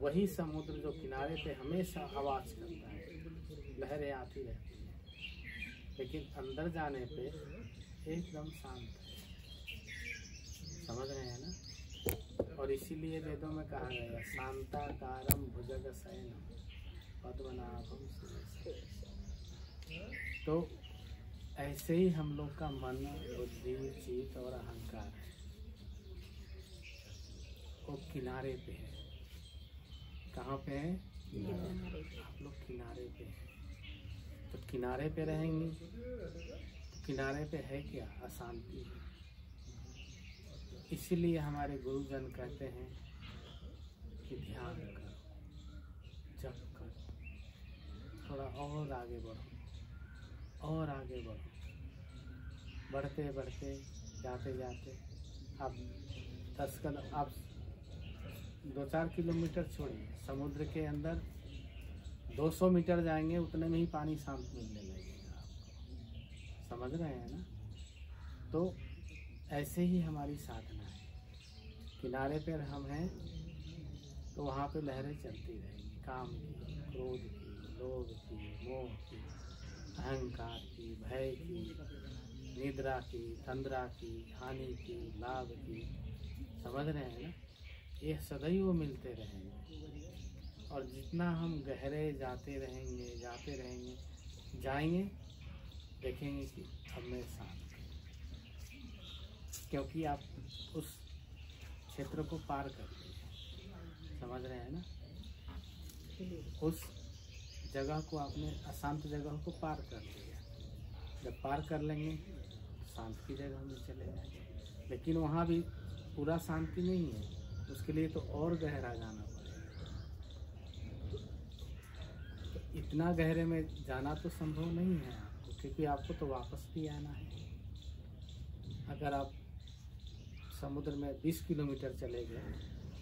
वही समुद्र जो किनारे पे हमेशा आवाज करता है, लहरें आती रहती हैं, लेकिन अंदर जाने पे एकदम शांत है। समझ रहे हैं ना? और इसीलिए वेदों में कहा गया शांताकारम भुजग शयनम पद्मनाभम सुरेशम। तो ऐसे ही हम लोग का मन, बुद्धि, चित्त और अहंकार है, वो किनारे पे है। कहाँ पे है? आप लोग किनारे पे हैं। तो किनारे पे रहेंगे तो किनारे पे है क्या? अशांति है। इसीलिए हमारे गुरुजन कहते हैं कि ध्यान करो, जप करो, थोड़ा और आगे बढ़ो और आगे बढ़ो। बढ़ते बढ़ते जाते जाते आप 10 कदम, आप 2-4 किलोमीटर छोड़िए, समुद्र के अंदर 200 मीटर जाएंगे, उतने में ही पानी शांत मिलने लगेगा आपको। समझ रहे हैं ना? तो ऐसे ही हमारी साधना है। किनारे पर हम हैं तो वहाँ पे लहरें चलती रहेंगी, काम की, क्रोध की, लोभ की, मोह की, अहंकार की, भय की, निद्रा की, तंद्रा की, हानि की, लाभ की। समझ रहे हैं ना? ये सदैव मिलते रहेंगे। और जितना हम गहरे जाते रहेंगे, जाएंगे, देखेंगे कि अब मैं शांत, क्योंकि आप उस क्षेत्र को पार कर लिए। समझ रहे हैं ना? उस जगह को, आपने अशांत जगह को पार कर लिया। जब पार कर लेंगे तो शांत की जगह में चले जाएंगे। लेकिन वहाँ भी पूरा शांति नहीं है, उसके लिए तो और गहरा जाना पड़ेगा। तो इतना गहरे में जाना तो संभव नहीं है आपको, क्योंकि आपको तो वापस भी आना है। अगर आप समुद्र में 20 किलोमीटर चले गए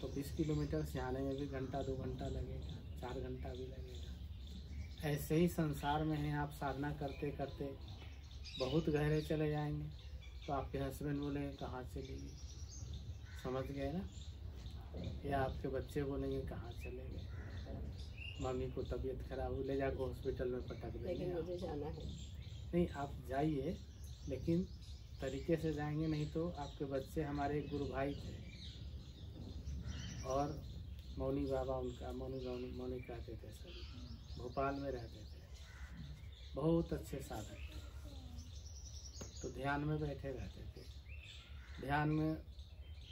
तो 20 किलोमीटर से आने में भी घंटा 2 घंटा लगेगा, 4 घंटा भी लगेगा। ऐसे ही संसार में है, आप साधना करते करते बहुत गहरे चले जाएंगे तो आपके हस्बैंड बोलेंगे कहाँ चली गई। समझ गए ना? या आपके बच्चे बोलेंगे कहाँ चले गए, मम्मी को तबीयत खराब हुई, ले जाकर हॉस्पिटल में पटक देंगे। लेकिन मुझे जाना है। नहीं, आप जाइए, लेकिन तरीके से जाएंगे, नहीं तो आपके बच्चे, हमारे गुरु भाई थे और मौनी बाबा, उनका मौनी कहते थे, सभी भोपाल में रहते थे, बहुत अच्छे साधक थे। तो ध्यान में बैठे रहते थे, ध्यान में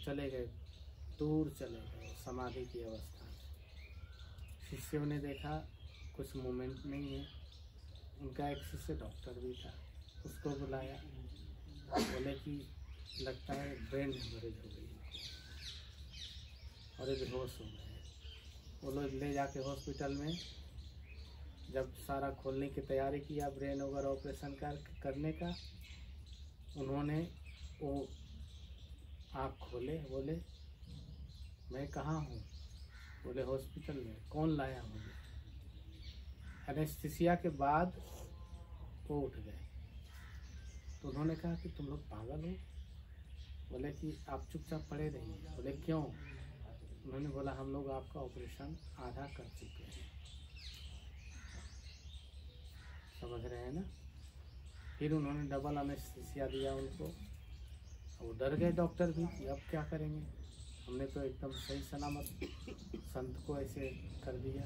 चले गए, दूर चले गए समाधि की अवस्था में। शिष्यों ने देखा कुछ मूवमेंट नहीं है। उनका एक शिष्य डॉक्टर भी था, उसको बुलाया, बोले कि लगता है ब्रेन हेमरेज हो गई और ये बेहोश हो गए। वो लोग ले जाके हॉस्पिटल में जब सारा खोलने की तैयारी किया, ब्रेन वगैरह ऑपरेशन करने का, उन्होंने वो आँख खोले, बोले मैं कहाँ हूँ? बोले हॉस्पिटल में। कौन लाया मुझे? एनेस्थीसिया के बाद वो उठ गए। तो उन्होंने कहा कि तुम लोग पागल हो? बोले कि आप चुपचाप पड़े रहिए। बोले क्यों? उन्होंने बोला हम लोग आपका ऑपरेशन आधा कर चुके हैं। समझ रहे हैं ना? फिर उन्होंने डबल एनेस्थीसिया दिया उनको। वो डर गए डॉक्टर भी कि अब क्या करेंगे, हमने तो एकदम सही सलामत संत को ऐसे कर दिया।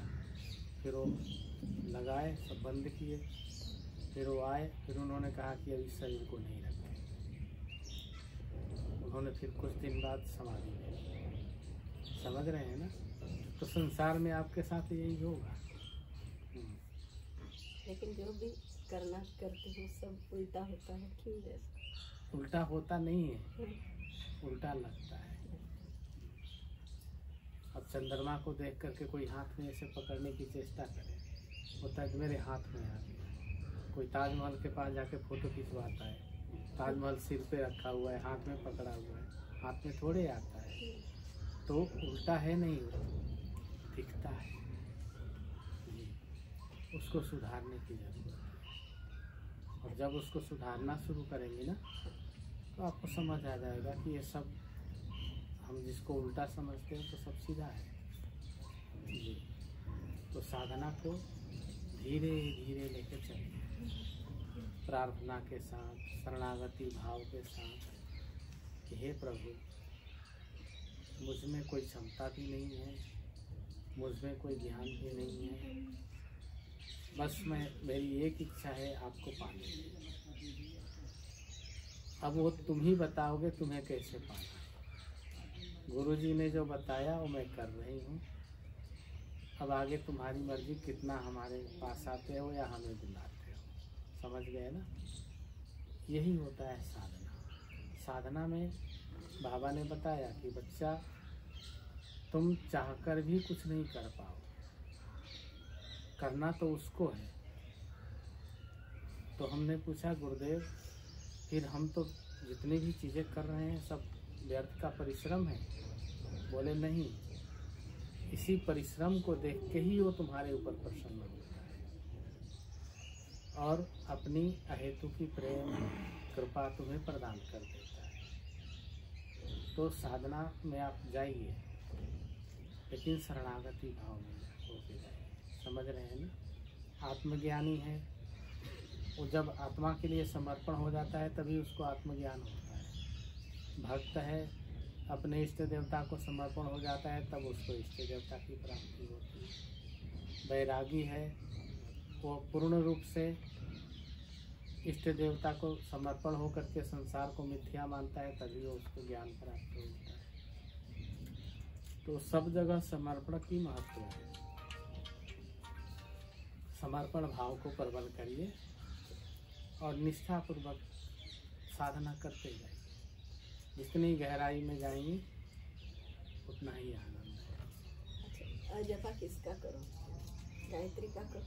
फिर वो लगाए, सब बंद किए, फिर वो आए, फिर उन्होंने कहा कि अभी शरीर को नहीं रखें। उन्होंने फिर कुछ दिन बाद समाधि ले ली। समझ रहे हैं ना? तो संसार में आपके साथ यही होगा। लेकिन जो भी करना करते हो सब उल्टा होता है, क्यों जैसा? उल्टा होता नहीं है, उल्टा लगता है। अब चंद्रमा को देख करके कोई हाथ में ऐसे पकड़ने की चेष्टा करे, होता है कि मेरे हाथ में आ गया। कोई ताजमहल के पास जाके फोटो खिंचवाता है, ताजमहल सिर पे रखा हुआ है, हाथ में पकड़ा हुआ है, हाथ में थोड़े आता है। तो उल्टा है नहीं, दिखता है। उसको सुधारने की जरूरत है। और जब उसको सुधारना शुरू करेंगे ना, तो आपको समझ आ जाएगा कि ये सब हम जिसको उल्टा समझते हैं तो सब सीधा है। जी। तो साधना को धीरे धीरे लेके चलिए, प्रार्थना के साथ, शरणागति भाव के साथ कि हे प्रभु, मुझ में कोई क्षमता भी नहीं है, मुझ में कोई ज्ञान भी नहीं है, बस मेरी एक इच्छा है आपको पाने की। अब वो तुम ही बताओगे तुम्हें कैसे पाना है। गुरुजी ने जो बताया वो मैं कर रही हूँ। अब आगे तुम्हारी मर्जी, कितना हमारे पास आते हो या हमें बुलाते हो। समझ गए ना? यही होता है साधना। साधना में बाबा ने बताया कि बच्चा, तुम चाहकर भी कुछ नहीं कर पाओ, करना तो उसको है। तो हमने पूछा, गुरुदेव फिर हम तो जितनी भी चीज़ें कर रहे हैं सब व्यर्थ का परिश्रम है। बोले नहीं, इसी परिश्रम को देख के ही वो तुम्हारे ऊपर प्रसन्न होता है और अपनी अहेतुकी प्रेम कृपा तुम्हें प्रदान कर देता है। तो साधना में आप जाइए, लेकिन शरणागति भाव में होके जाइए। समझ रहे हैं ना? आत्मज्ञानी है वो जब आत्मा के लिए समर्पण हो जाता है तभी उसको आत्मज्ञान होता है। भक्त है, अपने इष्ट देवता को समर्पण हो जाता है तब उसको इष्ट देवता की प्राप्ति होती है। वैरागी है, वो पूर्ण रूप से इष्ट देवता को समर्पण हो करके संसार को मिथ्या मानता है तभी वो उसको ज्ञान प्राप्त होता है। तो सब जगह समर्पण की महत्व है। समर्पण भाव को प्रबल करिए और निष्ठापूर्वक साधना करते जाइए। जितनी गहराई में जाएंगे उतना ही आनंद है। जपा किसका करो? गायत्री का करो?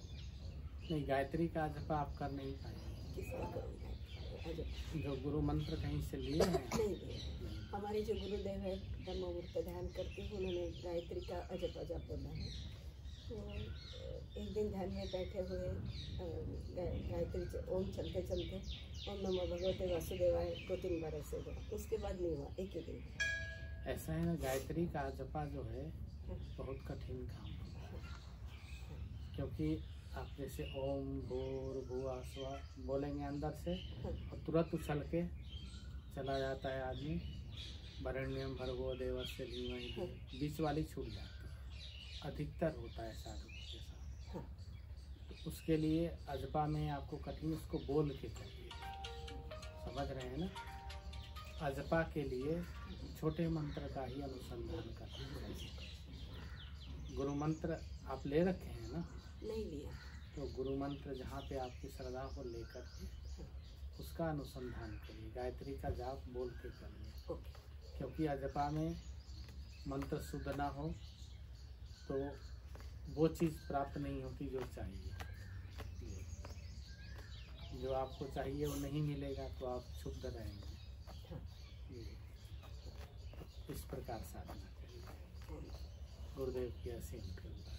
नहीं, गायत्री का जपा आप कर नहीं पाएंगे। किसका करो? जो गुरु मंत्र कहीं से लिए हैं? नहीं, हमारे जो गुरुदेव है ब्रह्ममुहूर्त ध्यान करते हैं, उन्होंने गायत्री का अजप अजप बोला है। तो एक दिन ध्यान में बैठे हुए गायत्री ओम चलते चलते ओम नमो भगवते वासुदेवाय 2-3 बार ऐसे हुआ, उसके बाद नहीं हुआ, एक ही दिन। ऐसा है ना, गायत्री का जपा जो है बहुत कठिन काम होता है, क्योंकि आप जैसे ओम भूर्भुवः स्वः बोलेंगे अंदर से और तुरंत उछल के चला जाता है आदमी, वरेण्यम भर्गो देवस्य धीमहि, बीच वाली छूट जाती है। अधिकतर होता है साधु के साथ। तो उसके लिए अजपा में आपको कठिन, उसको बोल के चाहिए। समझ रहे हैं ना? अजपा के लिए छोटे मंत्र का ही अनुसंधान करना चाहिए। गुरु मंत्र आप ले रखे हैं ना? नहीं लिया। तो गुरु मंत्र जहाँ पे आपकी श्रद्धा को लेकर के उसका अनुसंधान करिए। गायत्री का जाप बोल के करिए, क्योंकि अजपा में मंत्र शुद्ध ना हो तो वो चीज़ प्राप्त नहीं होती जो चाहिए। जो आपको चाहिए वो नहीं मिलेगा तो आप क्षुब्ध रहेंगे। इस प्रकार साधना करिए। गुरुदेव की असीम कृपा।